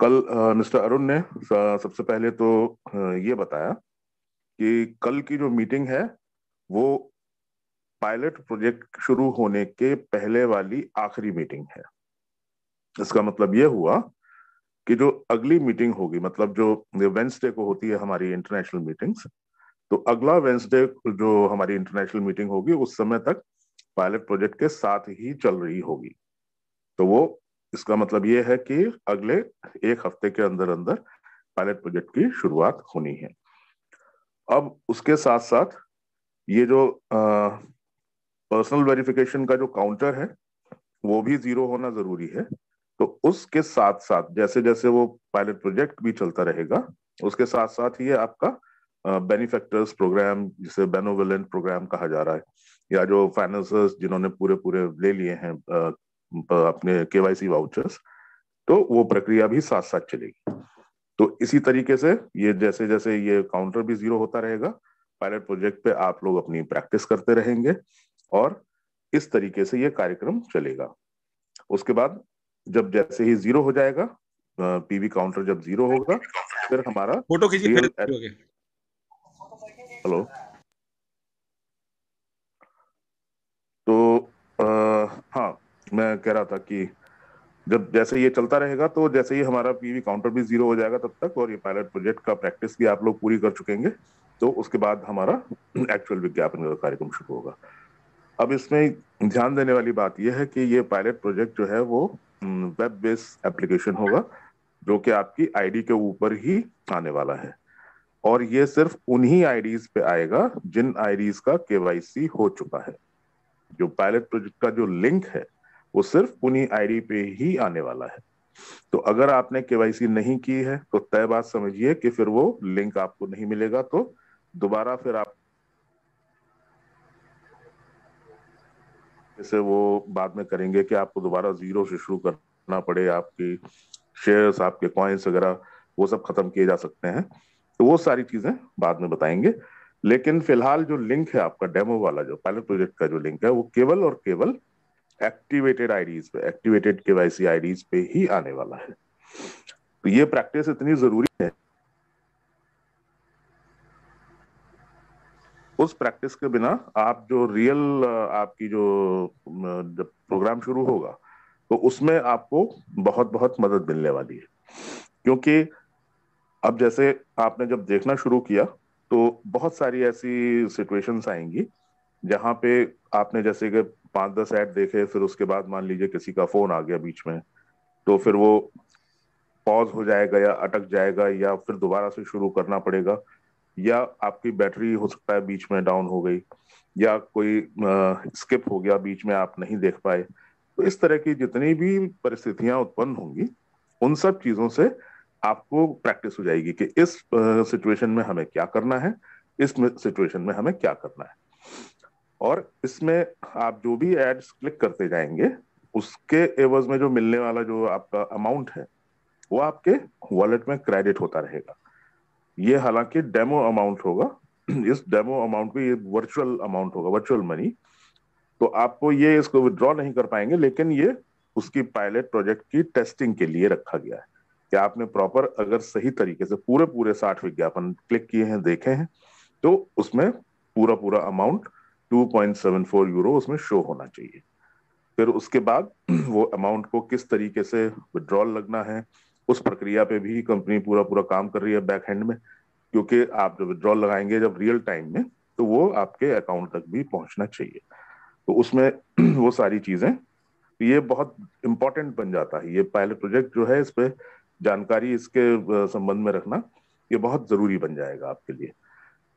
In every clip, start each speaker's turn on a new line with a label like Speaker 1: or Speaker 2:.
Speaker 1: कल मिस्टर अरुण ने सबसे पहले तो ये बताया कि कल की जो मीटिंग है वो पायलट प्रोजेक्ट शुरू होने के पहले वाली आखिरी मीटिंग है। इसका मतलब ये हुआ कि जो अगली मीटिंग होगी, मतलब जो वेंसडे को होती है हमारी इंटरनेशनल मीटिंग्स, तो अगला वेंसडे जो हमारी इंटरनेशनल मीटिंग होगी उस समय तक पायलट प्रोजेक्ट के साथ ही चल रही होगी। तो वो इसका मतलब ये है कि अगले एक हफ्ते के अंदर अंदर पायलट प्रोजेक्ट की शुरुआत होनी है। अब उसके साथ साथ ये जो पर्सनल वेरिफिकेशन का जो काउंटर है वो भी जीरो होना जरूरी है। तो उसके साथ साथ जैसे जैसे वो पायलट प्रोजेक्ट भी चलता रहेगा, उसके साथ साथ ये आपका बेनिफैक्टर्स प्रोग्राम, जिसे बेनोवेलेंट प्रोग्राम कहा जा रहा है, या जो फाइनेंसर्स जिन्होंने पूरे पूरे ले लिए हैं अपने केवाईसी वाउचर्स, तो वो प्रक्रिया भी साथ साथ चलेगी। तो इसी तरीके से ये जैसे जैसे ये काउंटर भी जीरो होता रहेगा, पायलट प्रोजेक्ट पे आप लोग अपनी प्रैक्टिस करते रहेंगे और इस तरीके से ये कार्यक्रम चलेगा। उसके बाद जब जैसे ही जीरो हो जाएगा, पीवी काउंटर जब जीरो होगा, फिर हमारा
Speaker 2: फोटो खींची फिर
Speaker 1: रियल
Speaker 2: हो गया।
Speaker 1: हेलो। तो हाँ, मैं कह रहा था कि जब जैसे ये चलता रहेगा, तो जैसे ही हमारा पीवी काउंटर भी जीरो हो जाएगा तब तक, और ये पायलट प्रोजेक्ट का प्रैक्टिस भी आप लोग पूरी कर चुकेंगे, तो उसके बाद हमारा एक्चुअल विज्ञापन का कार्यक्रम शुरू होगा। अब इसमें ध्यान देने वाली बात यह है कि ये पायलट प्रोजेक्ट जो है वो वेब बेस्ड एप्लीकेशन होगा, जो कि आपकी आईडी के ऊपर ही आने वाला है। और ये सिर्फ उन्हीं आईडीज पे आएगा जिन आईडीज का केवाईसी हो चुका है। जो पायलट प्रोजेक्ट का जो लिंक है वो सिर्फ उन्हीं आईडी पे ही आने वाला है। तो अगर आपने केवाईसी नहीं की है तो तय बात समझिए कि फिर वो लिंक आपको नहीं मिलेगा। तो दोबारा फिर आप जैसे वो बाद में करेंगे कि आपको दोबारा जीरो से शुरू करना पड़े, आपकी शेयर्स, आपके कॉइन्स वगैरह वो सब खत्म किए जा सकते हैं। तो वो सारी चीजें बाद में बताएंगे। लेकिन फिलहाल जो लिंक है आपका डेमो वाला, जो पायलट प्रोजेक्ट का जो लिंक है, वो केवल और केवल एक्टिवेटेड आईडीज पे, एक्टिवेटेड केवाईसी आईडीज पे ही आने वाला है। तो ये प्रैक्टिस इतनी जरूरी है। उस प्रैक्टिस के बिना आप जो रियल आपकी जो जब प्रोग्राम शुरू होगा तो उसमें आपको बहुत बहुत मदद मिलने वाली है। क्योंकि अब जैसे आपने जब देखना शुरू किया तो बहुत सारी ऐसी सिचुएशंस आएंगी जहां पे आपने जैसे कि 5-10 ऐड देखे, फिर उसके बाद मान लीजिए किसी का फोन आ गया बीच में, तो फिर वो पॉज हो जाएगा या अटक जाएगा या फिर दोबारा से शुरू करना पड़ेगा, या आपकी बैटरी हो सकता है बीच में डाउन हो गई, या कोई स्किप हो गया बीच में, आप नहीं देख पाए। तो इस तरह की जितनी भी परिस्थितियां उत्पन्न होंगी, उन सब चीजों से आपको प्रैक्टिस हो जाएगी कि इस सिचुएशन में हमें क्या करना है, इस सिचुएशन में हमें क्या करना है। और इसमें आप जो भी एड्स क्लिक करते जाएंगे, उसके एवज में जो मिलने वाला जो आपका अमाउंट है वो आपके वॉलेट में क्रेडिट होता रहेगा। ये हालांकि डेमो अमाउंट होगा। इस डेमो अमाउंट पे ये वर्चुअल अमाउंट होगा, वर्चुअल मनी। तो आपको ये इसको विड्रॉ नहीं कर पाएंगे, लेकिन ये उसकी पायलट प्रोजेक्ट की टेस्टिंग के लिए रखा गया है कि आपने प्रॉपर अगर सही तरीके से पूरे पूरे 60 विज्ञापन क्लिक किए हैं, देखे हैं, तो उसमें पूरा पूरा अमाउंट 2.74 यूरो उसमें शो होना चाहिए। फिर उसके बाद वो अमाउंट को किस तरीके से विड्रॉल लगना है, उस प्रक्रिया पे भी कंपनी पूरा पूरा काम कर रही है बैक हैंड में। क्योंकि आप जब विड्रॉल लगाएंगे जब रियल टाइम में, तो वो आपके अकाउंट तक भी पहुंचना चाहिए। तो उसमें वो सारी चीजें, ये बहुत इंपॉर्टेंट बन जाता है। ये पायलट प्रोजेक्ट जो है, इस पे जानकारी इसके संबंध में रखना ये बहुत जरूरी बन जाएगा आपके लिए।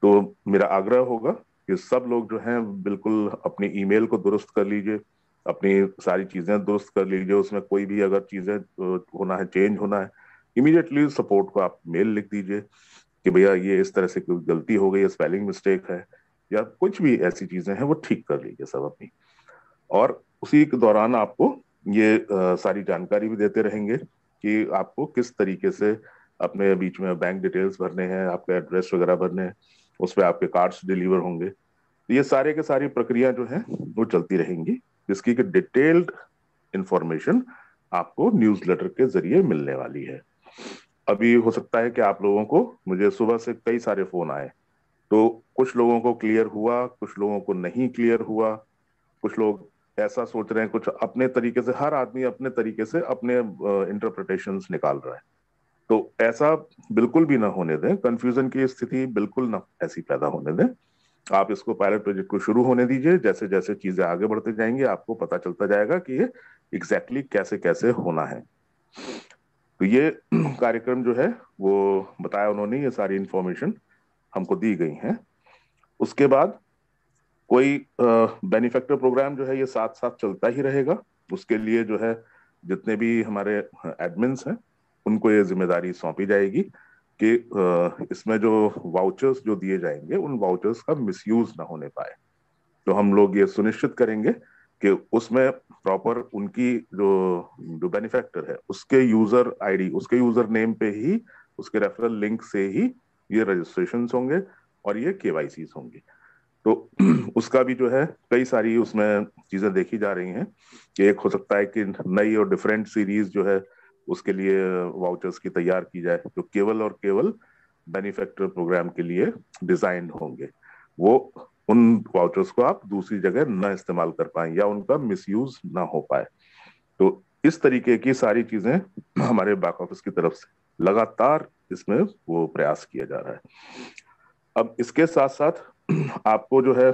Speaker 1: तो मेरा आग्रह होगा कि सब लोग जो हैं बिल्कुल अपनी ईमेल को दुरुस्त कर लीजिए, अपनी सारी चीजें दुरुस्त कर लीजिए। उसमें कोई भी अगर चीजें होना है, चेंज होना है, इमीडिएटली सपोर्ट को आप मेल लिख दीजिए कि भैया ये इस तरह से कोई गलती हो गई है, स्पेलिंग मिस्टेक है, या कुछ भी ऐसी चीजें हैं वो ठीक कर लीजिए सब अपनी। और उसी के दौरान आपको ये सारी जानकारी भी देते रहेंगे कि आपको किस तरीके से अपने बीच में बैंक डिटेल्स भरने हैं, आपके एड्रेस वगैरह भरने हैं, उस पर आपके कार्ड्स डिलीवर होंगे। तो ये सारे के सारी प्रक्रिया जो है वो चलती रहेंगी, जिसकी कि डिटेल्ड इंफॉर्मेशन आपको न्यूज़लेटर के जरिए मिलने वाली है। अभी हो सकता है कि आप लोगों को, मुझे सुबह से कई सारे फोन आए, तो कुछ लोगों को क्लियर हुआ, कुछ लोगों को नहीं क्लियर हुआ, कुछ लोग ऐसा सोच रहे हैं, कुछ अपने तरीके से, हर आदमी अपने तरीके से अपने इंटरप्रिटेशंस निकाल रहा है। तो ऐसा बिल्कुल भी ना होने दें, कंफ्यूजन की स्थिति बिल्कुल ना ऐसी पैदा होने दें। आप इसको पायलट प्रोजेक्ट को शुरू होने दीजिए, जैसे जैसे चीजें आगे बढ़ते जाएंगी आपको पता चलता जाएगा कि ये एग्जैक्टली कैसे कैसे होना है। तो ये कार्यक्रम जो है वो बताया उन्होंने, ये सारी इंफॉर्मेशन हमको दी गई है। उसके बाद कोई बेनिफैक्टर प्रोग्राम जो है ये साथ साथ चलता ही रहेगा। उसके लिए जो है जितने भी हमारे एडमिन्स हैं उनको ये जिम्मेदारी सौंपी जाएगी कि इसमें जो वाउचर्स जो दिए जाएंगे उन वाउचर्स का मिसयूज ना होने पाए। तो हम लोग ये सुनिश्चित करेंगे कि उसमें प्रॉपर उनकी जो जो बेनिफैक्टर है उसके यूजर आईडी, उसके यूजर नेम पे ही, उसके रेफरल लिंक से ही ये रजिस्ट्रेशन होंगे और ये केवाईसी होंगे। तो उसका भी जो है कई सारी उसमें चीजें देखी जा रही हैं कि एक हो सकता है कि नई और डिफरेंट सीरीज जो है उसके लिए वाउचर्स की तैयार की जाए जो केवल और केवल बेनिफैक्टर प्रोग्राम के लिए डिजाइन होंगे। वो उन वाउचर्स को आप दूसरी जगह न इस्तेमाल कर पाए या उनका मिसयूज ना हो पाए। तो इस तरीके की सारी चीजें हमारे बैक ऑफिस की तरफ से लगातार इसमें वो प्रयास किया जा रहा है। अब इसके साथ साथ आपको जो है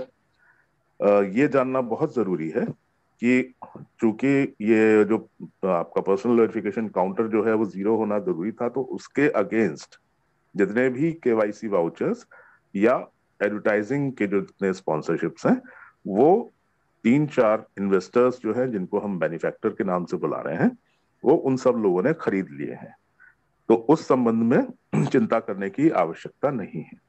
Speaker 1: ये जानना बहुत जरूरी है कि चूंकि ये जो आपका पर्सनल वेरिफिकेशन काउंटर जो है वो 0 होना जरूरी था, तो उसके अगेंस्ट जितने भी केवाईसी वाउचर्स या एडवर्टाइजिंग के जो जितने स्पॉन्सरशिप्स हैं, वो 3-4 इन्वेस्टर्स जो है जिनको हम बेनिफैक्टर के नाम से बुला रहे हैं, वो उन सब लोगों ने खरीद लिए हैं। तो उस संबंध में चिंता करने की आवश्यकता नहीं है।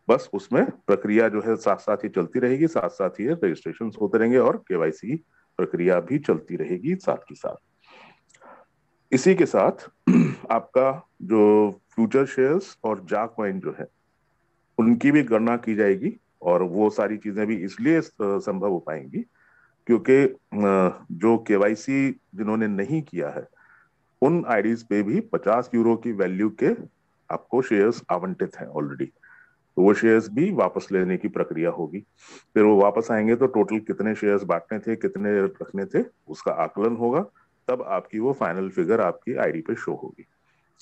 Speaker 1: बस उसमें प्रक्रिया जो है साथ साथ ही चलती रहेगी, साथ साथ ही रजिस्ट्रेशन होते रहेंगे और केवाईसी प्रक्रिया भी चलती रहेगी साथ ही साथ। इसी के साथ आपका जो फ्यूचर शेयर्स और जाक कॉइन जो है उनकी भी गणना की जाएगी, और वो सारी चीजें भी इसलिए संभव हो पाएंगी क्योंकि जो केवाईसी जिन्होंने नहीं किया है उन आईडीज पे भी 50 यूरो की वैल्यू के आपको शेयर्स आवंटित हैं ऑलरेडी। तो वो शेयर्स भी वापस लेने की प्रक्रिया होगी। फिर वो वापस आएंगे तो टोटल कितने शेयर्स बांटने थे, कितने रखने थे, उसका आकलन होगा। तब आपकी वो फाइनल फिगर आपकी आईडी पे शो होगी।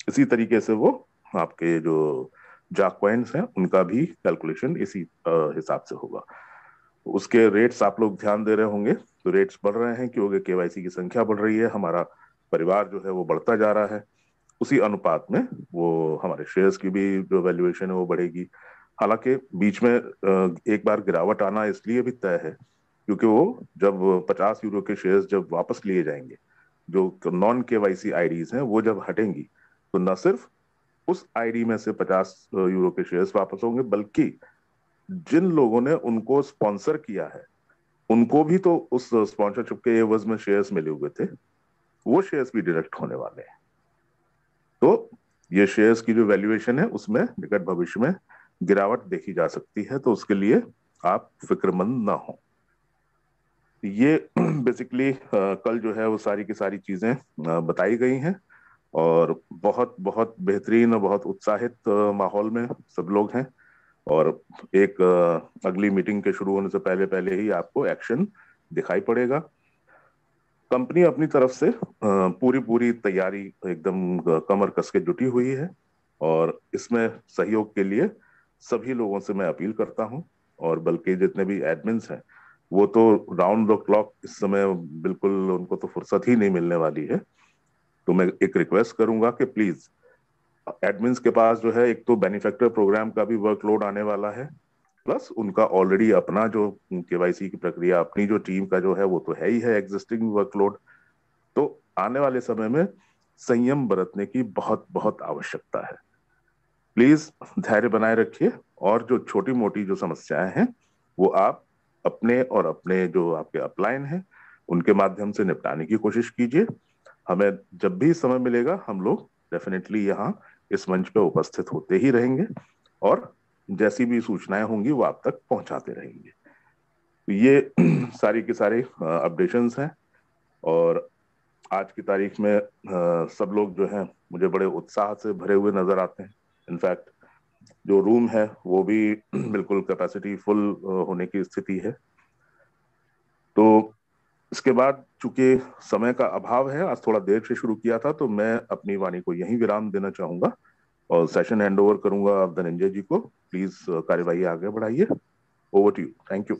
Speaker 1: इसी तरीके से वो आपके जो जाक पॉइंट्स हैं उनका भी कैलकुलेशन इसी हिसाब से होगा। तो उसके रेट्स आप लोग ध्यान दे रहे होंगे, तो रेट्स बढ़ रहे हैं क्योंकि केवाईसी की संख्या बढ़ रही है, हमारा परिवार जो है वो बढ़ता जा रहा है। उसी अनुपात में वो हमारे शेयर्स की भी जो वैल्यूएशन है वो बढ़ेगी। हालांकि बीच में एक बार गिरावट आना इसलिए भी तय है क्योंकि वो जब 50 यूरो के शेयर्स जब वापस लिए जाएंगे, जो नॉन केवाईसी आईडीज हैं वो जब हटेंगी, तो न सिर्फ उस आईडी में से 50 यूरो के शेयर्स वापस होंगे, बल्कि जिन लोगों ने उनको स्पॉन्सर किया है उनको भी तो उस स्पॉन्सरशिप के एवज में शेयर्स मिले हुए थे, वो शेयर्स भी डिडक्ट होने वाले हैं। तो ये शेयर्स की जो वैल्यूएशन है उसमें निकट भविष्य में गिरावट देखी जा सकती है, तो उसके लिए आप फिक्रमंद ना हो। ये बेसिकली कल जो है वो सारी की सारी चीजें बताई गई हैं, और बहुत बहुत बेहतरीन और बहुत उत्साहित माहौल में सब लोग हैं। और एक अगली मीटिंग के शुरू होने से पहले पहले ही आपको एक्शन दिखाई पड़ेगा। कंपनी अपनी तरफ से पूरी पूरी तैयारी एकदम कमर कस के जुटी हुई है, और इसमें सहयोग के लिए सभी लोगों से मैं अपील करता हूं। और बल्कि जितने भी एडमिन्स हैं वो तो राउंड द क्लॉक इस समय बिल्कुल, उनको तो फुर्सत ही नहीं मिलने वाली है। तो मैं एक रिक्वेस्ट करूंगा कि प्लीज एडमिन्स के पास जो है एक तो बेनिफैक्टर प्रोग्राम का भी वर्कलोड आने वाला है, प्लस उनका ऑलरेडी अपना जो केवाईसी की प्रक्रिया, अपनी जो टीम का जो है वो तो है ही है एग्जिस्टिंग वर्कलोड। तो आने वाले समय में संयम बरतने की बहुत बहुत आवश्यकता है। प्लीज धैर्य बनाए रखिए, और जो छोटी मोटी जो समस्याएं हैं वो आप अपने और अपने जो आपके अपलाइन हैं उनके माध्यम से निपटाने की कोशिश कीजिए। हमें जब भी समय मिलेगा हम लोग डेफिनेटली यहाँ इस मंच पे उपस्थित होते ही रहेंगे, और जैसी भी सूचनाएं होंगी वो आप तक पहुंचाते रहेंगे। तो ये सारी के सारे अपडेशंस हैं। और आज की तारीख में सब लोग जो हैं मुझे बड़े उत्साह से भरे हुए नजर आते हैं। इनफैक्ट जो रूम है वो भी बिल्कुल कैपेसिटी फुल होने की स्थिति है। तो इसके बाद चूंकि समय का अभाव है, आज थोड़ा देर से शुरू किया था, तो मैं अपनी वाणी को यहीं विराम देना चाहूंगा और सेशन हैंड ओवर करूंगा धनंजय जी को। प्लीज कार्यवाही आगे बढ़ाइए। Over to you. Thank you.